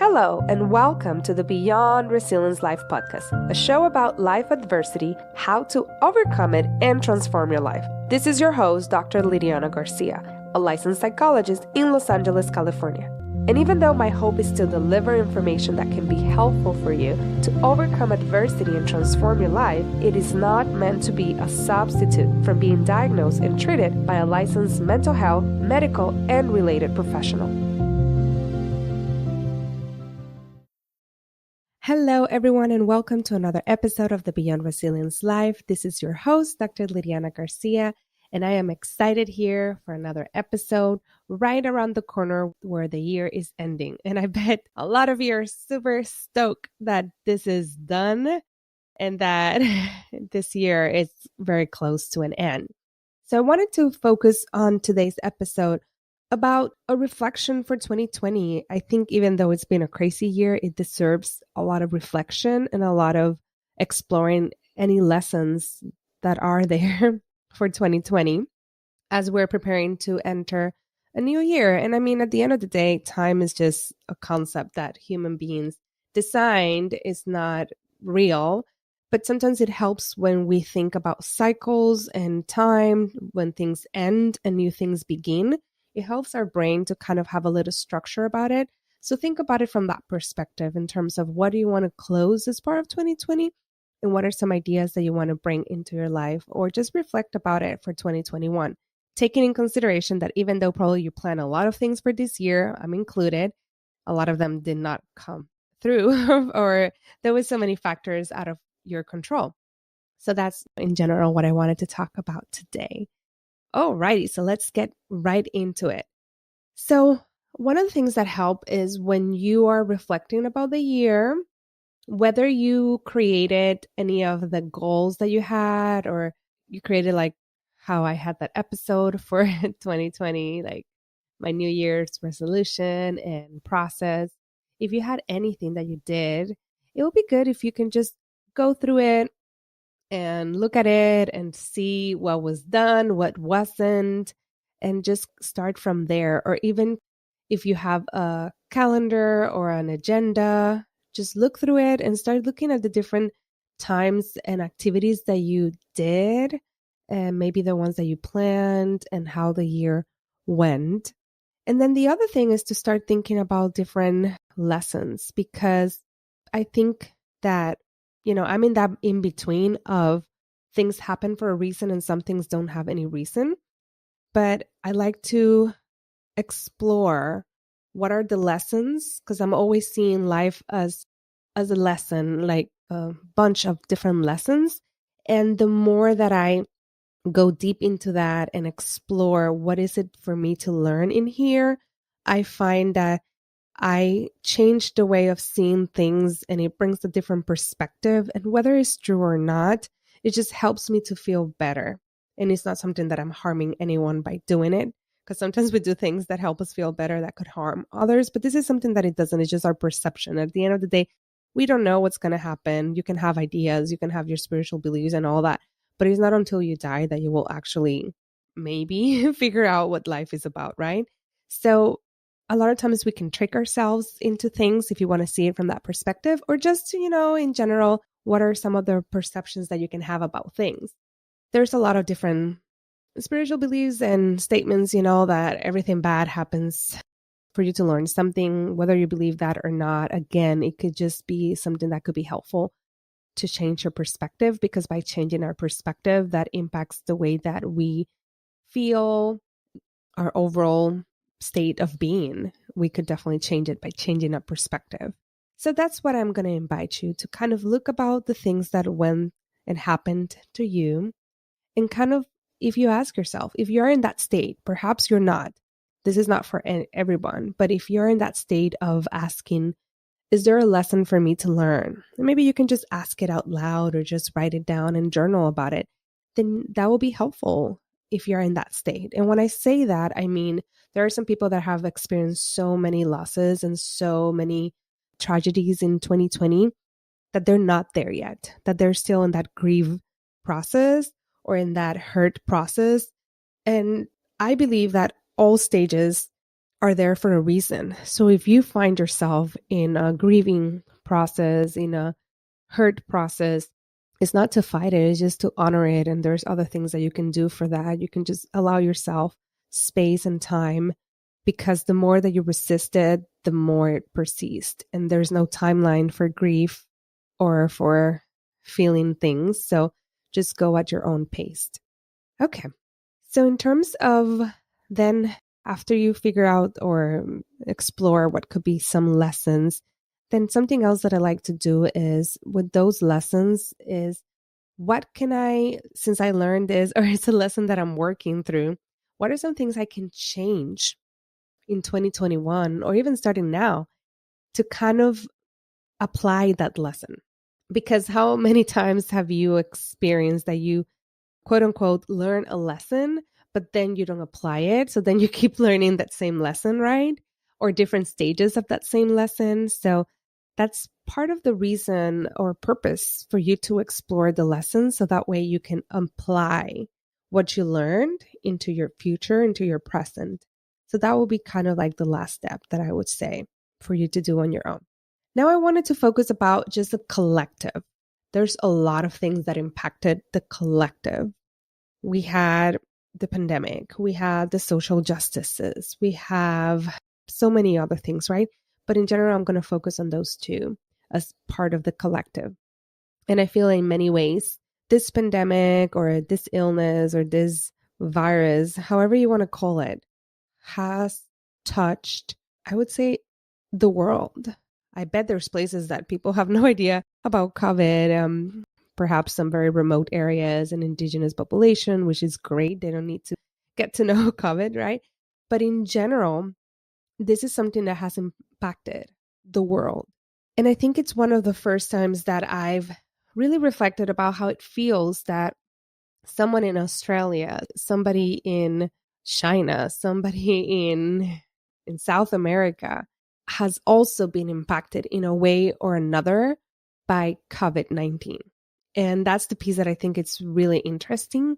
Hello, and welcome to the Beyond Resilience Life podcast, a show about life adversity, how to overcome it, and transform your life. This is your host, Dr. Lydiana García, a licensed psychologist in Los Angeles, California. And even though my hope is to deliver information that can be helpful for you to overcome adversity and transform your life, it is not meant to be a substitute from being diagnosed and treated by a licensed mental health, medical, and related professional. Hello, everyone, and welcome to another episode of the Beyond Resilience Life. This is your host, Dr. Lydiana García, and I am excited here for another episode right around the corner where the year is ending. And I bet a lot of you are super stoked that this is done and that this year is very close to an end. So I wanted to focus on today's episode about a reflection for 2020. I think even though it's been a crazy year, it deserves a lot of reflection and a lot of exploring any lessons that are there for 2020 as we're preparing to enter a new year. And I mean, at the end of the day, time is just a concept that human beings designed is not real. But sometimes it helps when we think about cycles and time, when things end and new things begin. It helps our brain to kind of have a little structure about it. So think about it from that perspective in terms of what do you want to close as part of 2020 and what are some ideas that you want to bring into your life, or just reflect about it for 2021. Taking in consideration that even though probably you plan a lot of things for this year, I'm included, a lot of them did not come through or there was so many factors out of your control. So that's in general what I wanted to talk about today. Alrighty, so let's get right into it. So one of the things that help is when you are reflecting about the year, whether you created any of the goals that you had, or you created like how I had that episode for 2020, like my New Year's resolution and process. If you had anything that you did, it would be good if you can just go through it and look at it and see what was done, what wasn't, and just start from there. Or even if you have a calendar or an agenda, just look through it and start looking at the different times and activities that you did, and maybe the ones that you planned and how the year went. And then the other thing is to start thinking about different lessons, because I think that I'm in that in between of things happen for a reason and some things don't have any reason. But I like to explore what are the lessons, because I'm always seeing life as a lesson, like a bunch of different lessons. And the more that I go deep into that and explore what is it for me to learn in here, I find that I changed the way of seeing things and it brings a different perspective. And whether it's true or not, it just helps me to feel better. And it's not something that I'm harming anyone by doing it, because sometimes we do things that help us feel better that could harm others. But this is something that it doesn't. It's just our perception. At the end of the day, we don't know what's going to happen. You can have ideas, you can have your spiritual beliefs and all that. But it's not until you die that you will actually maybe figure out what life is about, right? So a lot of times we can trick ourselves into things if you want to see it from that perspective, or just, in general, what are some of the perceptions that you can have about things? There's a lot of different spiritual beliefs and statements, that everything bad happens for you to learn something, whether you believe that or not. Again, it could just be something that could be helpful to change your perspective, because by changing our perspective, that impacts the way that we feel, our overall state of being. We could definitely change it by changing our perspective. So that's what I'm going to invite you to kind of look about the things that went and happened to you. And kind of, if you ask yourself, if you're in that state, perhaps you're not, this is not for everyone, but if you're in that state of asking, is there a lesson for me to learn? And maybe you can just ask it out loud or just write it down and journal about it. Then that will be helpful if you're in that state. And when I say that, I mean, there are some people that have experienced so many losses and so many tragedies in 2020 that they're not there yet, that they're still in that grief process or in that hurt process. And I believe that all stages are there for a reason. So if you find yourself in a grieving process, in a hurt process, it's not to fight it, it's just to honor it. And there's other things that you can do for that. You can just allow yourself space and time, because the more that you resist it, the more it persists. And there's no timeline for grief or for feeling things. So just go at your own pace. Okay. So in terms of then, after you figure out or explore what could be some lessons, then something else that I like to do is with those lessons is, what can I, since I learned this, or it's a lesson that I'm working through, what are some things I can change in 2021 or even starting now to kind of apply that lesson? Because how many times have you experienced that you, quote unquote, learn a lesson, but then you don't apply it? So then you keep learning that same lesson, right? Or different stages of that same lesson. So that's part of the reason or purpose for you to explore the lesson. So that way you can apply what you learned into your future, into your present. So that will be kind of like the last step that I would say for you to do on your own. Now I wanted to focus about just the collective. There's a lot of things that impacted the collective. We had the pandemic, we had the social justices, we have so many other things, right? But in general, I'm going to focus on those two as part of the collective. And I feel in many ways, this pandemic or this illness or this virus, however you want to call it, has touched, I would say, the world. I bet there's places that people have no idea about COVID, perhaps some very remote areas and indigenous population, which is great. They don't need to get to know COVID, right? But in general, this is something that has impacted the world. And I think it's one of the first times that I've really reflected about how it feels that someone in Australia, somebody in China, somebody in South America has also been impacted in a way or another by COVID-19. And that's the piece that I think it's really interesting.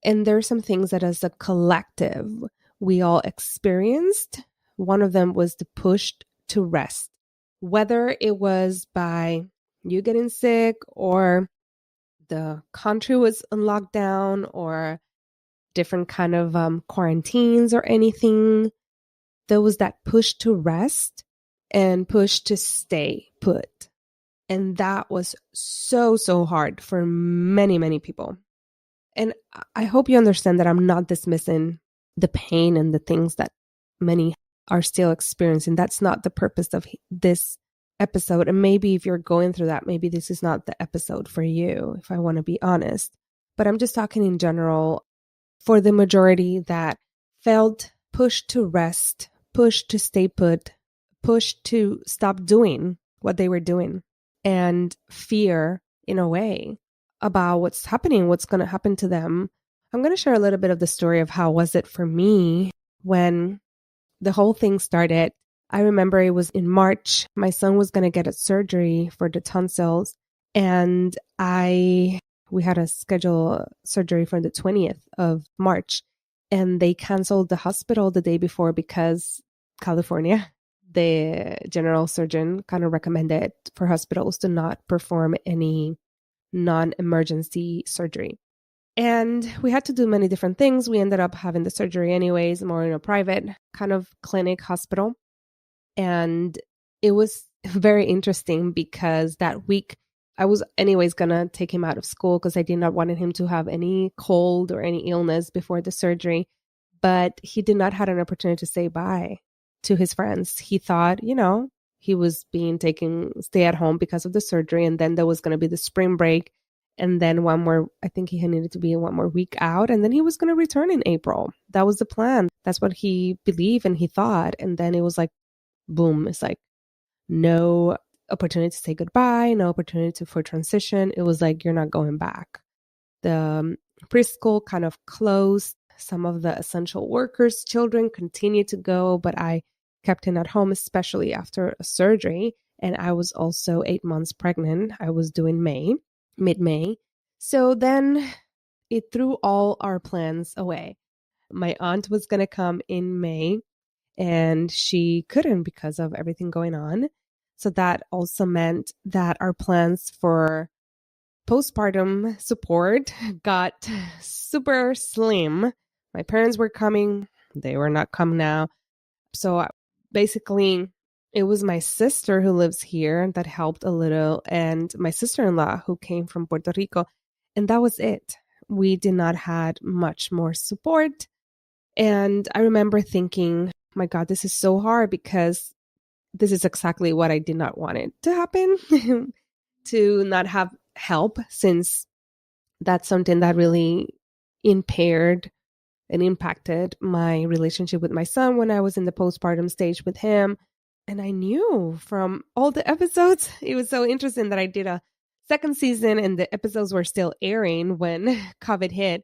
And there are some things that as a collective, we all experienced. One of them was the push to rest, whether it was by you getting sick or the country was on lockdown or different kind of quarantines or anything. There was that push to rest and push to stay put. And that was so hard for many, many people. And I hope you understand that I'm not dismissing the pain and the things that many are still experiencing. That's not the purpose of this episode. And maybe if you're going through that, maybe this is not the episode for you, if I want to be honest. But I'm just talking in general for the majority that felt pushed to rest, pushed to stay put, pushed to stop doing what they were doing, and fear in a way about what's happening, what's going to happen to them. I'm going to share a little bit of the story of how was it for me when the whole thing started. I remember it was in March. My son was going to get a surgery for the tonsils, and we had a scheduled surgery for the 20th of March, and they canceled the hospital the day before because California, the general surgeon kind of recommended for hospitals to not perform any non-emergency surgery. And we had to do many different things. We ended up having the surgery anyways, more in a private kind of clinic hospital. And it was very interesting because that week I was anyways going to take him out of school because I did not want him to have any cold or any illness before the surgery. But he did not have an opportunity to say bye to his friends. He thought, he was being taken, stay at home because of the surgery. And then there was going to be the spring break. And then I think he needed to be one more week out. And then he was going to return in April. That was the plan. That's what he believed and he thought. And then it was like, boom, it's like no opportunity to say goodbye, no opportunity for transition. It was like, you're not going back. The preschool kind of closed. Some of the essential workers' children continued to go, but I kept him at home, especially after a surgery. And I was also 8 months pregnant. I was due in mid-May. So then it threw all our plans away. My aunt was going to come in May, and she couldn't because of everything going on. So that also meant that our plans for postpartum support got super slim. My parents were coming, they were not coming now. So basically, it was my sister who lives here that helped a little, and my sister-in-law who came from Puerto Rico. And that was it. We did not had much more support. And I remember thinking, my God, this is so hard because this is exactly what I did not want it to happen, to not have help, since that's something that really impaired and impacted my relationship with my son when I was in the postpartum stage with him. And I knew from all the episodes, it was so interesting that I did a second season and the episodes were still airing when COVID hit,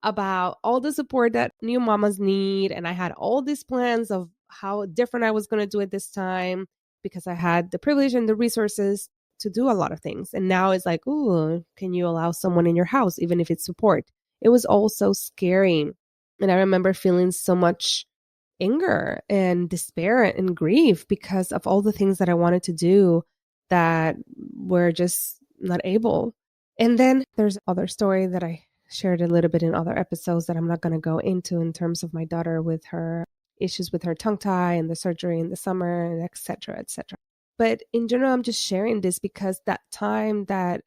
about all the support that new mamas need. And I had all these plans of how different I was going to do it this time because I had the privilege and the resources to do a lot of things. And now it's like, ooh, can you allow someone in your house, even if it's support? It was all so scary. And I remember feeling so much anger and despair and grief because of all the things that I wanted to do that were just not able. And then there's other story that I shared a little bit in other episodes that I'm not going to go into in terms of my daughter with her issues with her tongue tie and the surgery in the summer, and et cetera, et cetera. But in general, I'm just sharing this because that time that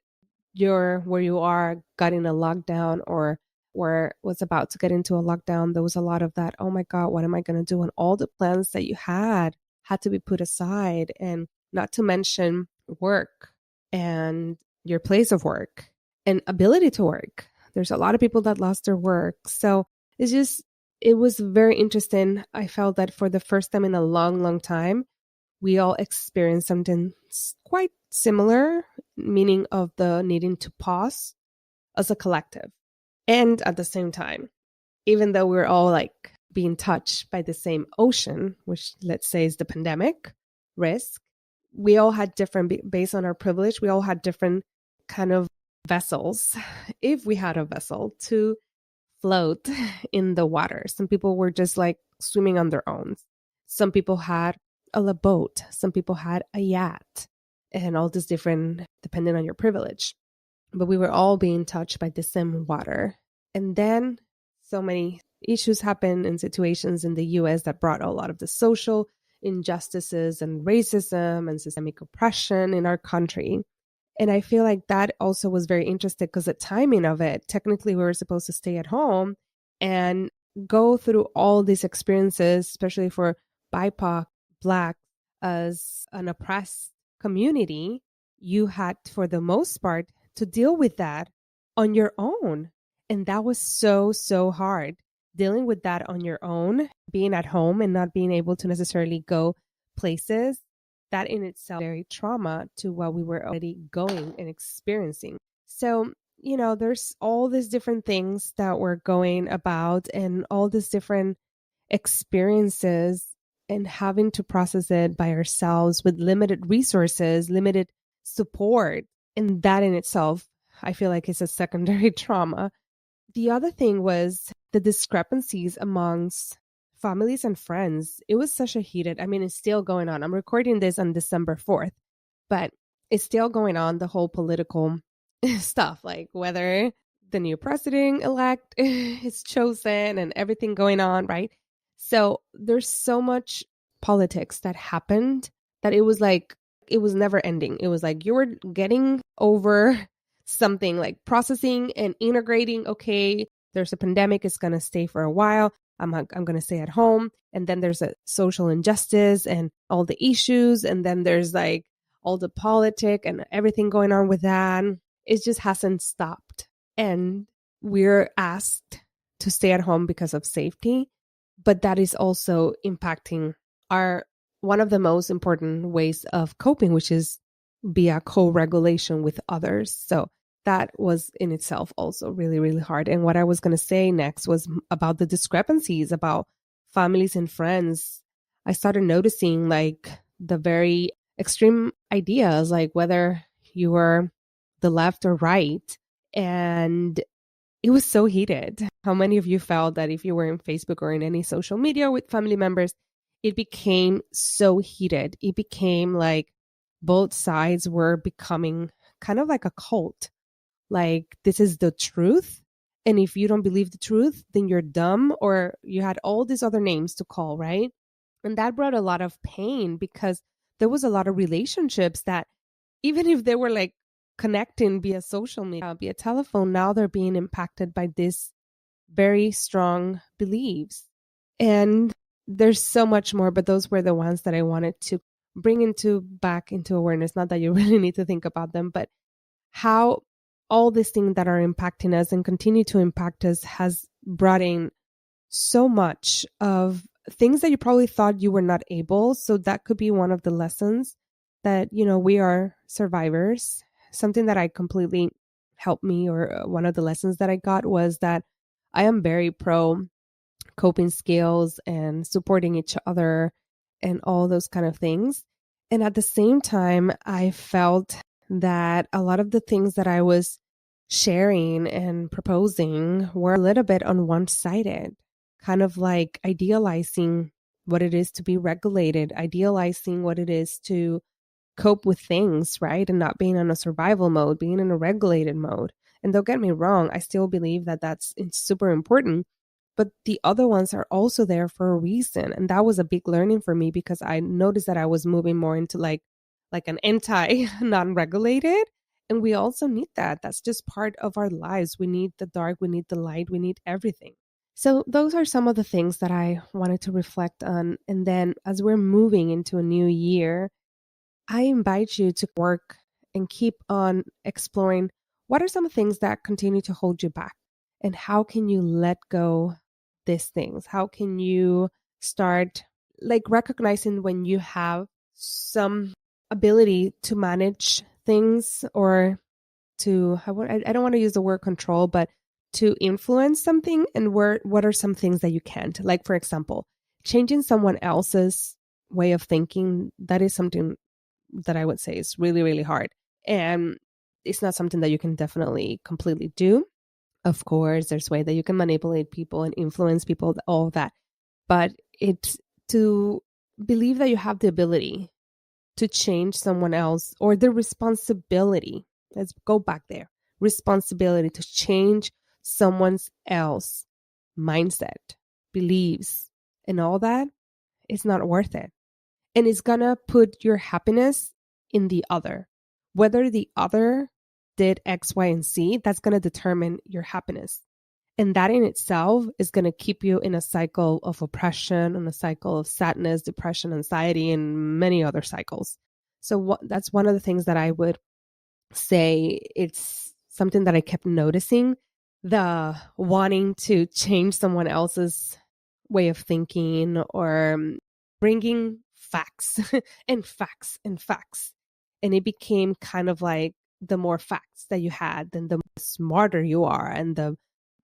you're where you are got in a lockdown or was about to get into a lockdown, there was a lot of that, oh my God, what am I going to do? And all the plans that you had to be put aside, and not to mention work and your place of work and ability to work. There's a lot of people that lost their work. So it was very interesting. I felt that for the first time in a long, long time, we all experienced something quite similar, meaning of the needing to pause as a collective. And at the same time, even though we're all like being touched by the same ocean, which let's say is the pandemic risk, we all had different, based on our privilege, we all had different kind of vessels, if we had a vessel, to float in the water. Some people were just like swimming on their own. Some people had a boat. Some people had a yacht, and all this different, depending on your privilege. But we were all being touched by the same water. And then so many issues happened in situations in the US that brought a lot of the social injustices and racism and systemic oppression in our country. And I feel like that also was very interesting because the timing of it, technically we were supposed to stay at home and go through all these experiences, especially for BIPOC, Black, as an oppressed community. You had, for the most part, to deal with that on your own. And that was so, so hard. Dealing with that on your own, being at home and not being able to necessarily go places, that in itself very trauma to what we were already going and experiencing. So, there's all these different things that we're going about and all these different experiences, and having to process it by ourselves with limited resources, limited support. And that in itself, I feel like is a secondary trauma. The other thing was the discrepancies amongst families and friends. It was such a heated, it's still going on. I'm recording this on December 4th, but it's still going on, the whole political stuff, like whether the new president-elect is chosen and everything going on, right? So there's so much politics that happened that it was like, it was never ending. It was like you were getting over something, like processing and integrating, okay, there's a pandemic, it's going to stay for a while. I'm going to stay at home. And then there's a social injustice and all the issues. And then there's like all the politic and everything going on with that. It just hasn't stopped. And we're asked to stay at home because of safety. But that is also impacting one of the most important ways of coping, which is via co-regulation with others. So that was in itself also really, really hard. And what I was going to say next was about the discrepancies about families and friends. I started noticing like the very extreme ideas, like whether you were the left or right. And it was so heated. How many of you felt that if you were in Facebook or in any social media with family members, it became so heated. It became like both sides were becoming kind of like a cult. Like, this is the truth. And if you don't believe the truth, then you're dumb, or you had all these other names to call, right? And that brought a lot of pain because there was a lot of relationships that, even if they were like connecting via social media, via telephone, now they're being impacted by this very strong beliefs. And there's so much more, but those were the ones that I wanted to bring back into awareness. Not that you really need to think about them, but how all these things that are impacting us and continue to impact us has brought in so much of things that you probably thought you were not able. So that could be one of the lessons that, we are survivors. Something that I completely helped me, or one of the lessons that I got, was that I am very pro coping skills and supporting each other and all those kind of things. And at the same time, I felt that a lot of the things that I was sharing and proposing were a little bit on one-sided, kind of like idealizing what it is to be regulated, idealizing what it is to cope with things, right? And not being in a survival mode, being in a regulated mode. And don't get me wrong, I still believe that it's super important, but the other ones are also there for a reason. And that was a big learning for me, because I noticed that I was moving more into like an anti non-regulated. And we also need that. That's just part of our lives. We need the dark, we need the light, we need everything. So those are some of the things that I wanted to reflect on. And then as we're moving into a new year, I invite you to work and keep on exploring what are some things that continue to hold you back, and how can you let go these things? How can you start like recognizing when you have some ability to manage things, or I don't want to use the word control, but to influence something, and what are some things that you can't? Like, for example, changing someone else's way of thinking, that is something that I would say is really, really hard. And it's not something that you can definitely completely do. Of course, there's way that you can manipulate people and influence people, all of that. But it's to believe that you have the ability to change someone else, or the responsibility. Let's go back there. Responsibility to change someone else mindset, beliefs, and all that is not worth it. And it's gonna put your happiness in the other. Whether the other did X, Y, and Z, that's gonna determine your happiness. And that in itself is gonna keep you in a cycle of oppression, and a cycle of sadness, depression, anxiety, and many other cycles. So that's one of the things that I would say. It's something that I kept noticing, the wanting to change someone else's way of thinking, or bringing facts and facts and facts. And it became kind of like, the more facts that you had, then the smarter you are and the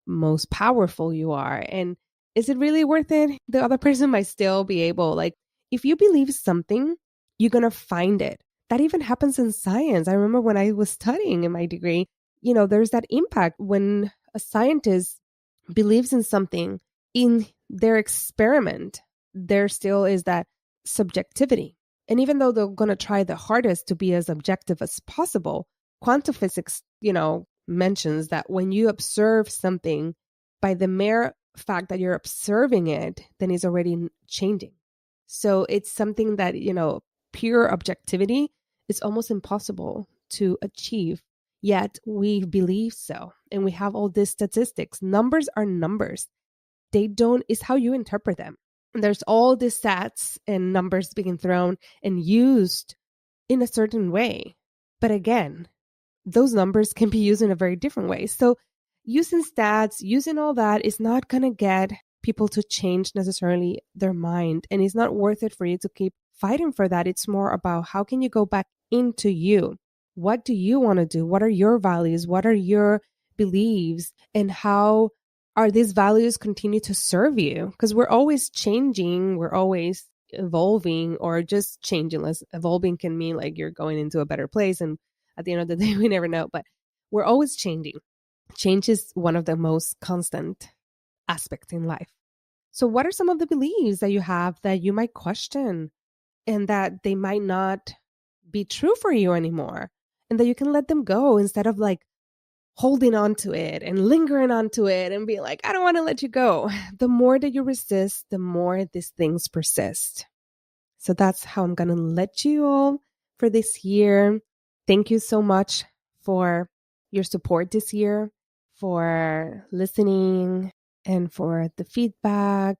most powerful you are. And is it really worth it? The other person might still be able, like, if you believe something, you're going to find it. That even happens in science. I remember when I was studying in my degree, there's that impact when a scientist believes in something in their experiment, there still is that subjectivity. And even though they're going to try the hardest to be as objective as possible, quantum physics, mentions that when you observe something, by the mere fact that you're observing it, then it's already changing. So it's something that, pure objectivity is almost impossible to achieve. Yet we believe so. And we have all these statistics. Numbers are numbers. It's how you interpret them. And there's all these stats and numbers being thrown and used in a certain way. But again, those numbers can be used in a very different way. So using stats, using all that is not going to get people to change necessarily their mind. And it's not worth it for you to keep fighting for that. It's more about, how can you go back into you? What do you want to do? What are your values? What are your beliefs? And how are these values continue to serve you? Because we're always changing. We're always evolving, or just changing. Evolving can mean like you're going into a better place. And at the end of the day, we never know. But we're always changing. Change is one of the most constant aspects in life. So what are some of the beliefs that you have that you might question and that they might not be true for you anymore, and that you can let them go instead of like holding on to it and lingering onto it and being like, I don't want to let you go. The more that you resist, the more these things persist. So that's how I'm going to let you all for this year. Thank you so much for your support this year, for listening and for the feedback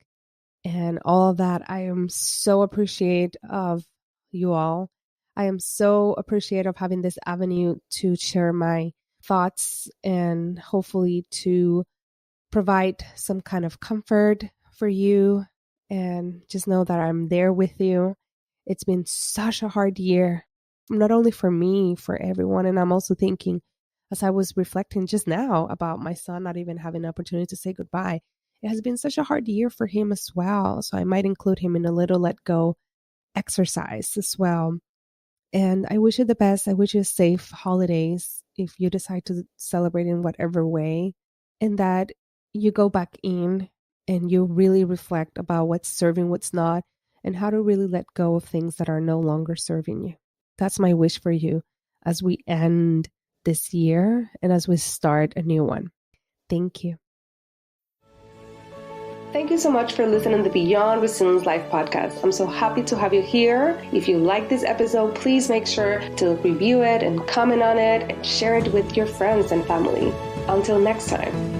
and all of that. I am so appreciative of you all. I am so appreciative of having this avenue to share my thoughts and hopefully to provide some kind of comfort for you, and just know that I'm there with you. It's been such a hard year, not only for me, for everyone. And I'm also thinking, as I was reflecting just now about my son not even having an opportunity to say goodbye, it has been such a hard year for him as well. So I might include him in a little let go exercise as well. And I wish you the best. I wish you safe holidays if you decide to celebrate in whatever way, and that you go back in and you really reflect about what's serving, what's not, and how to really let go of things that are no longer serving you. That's my wish for you as we end this year and as we start a new one. Thank you. Thank you so much for listening to the Beyond Resilience Life podcast. I'm so happy to have you here. If you like this episode, please make sure to review it and comment on it and share it with your friends and family. Until next time.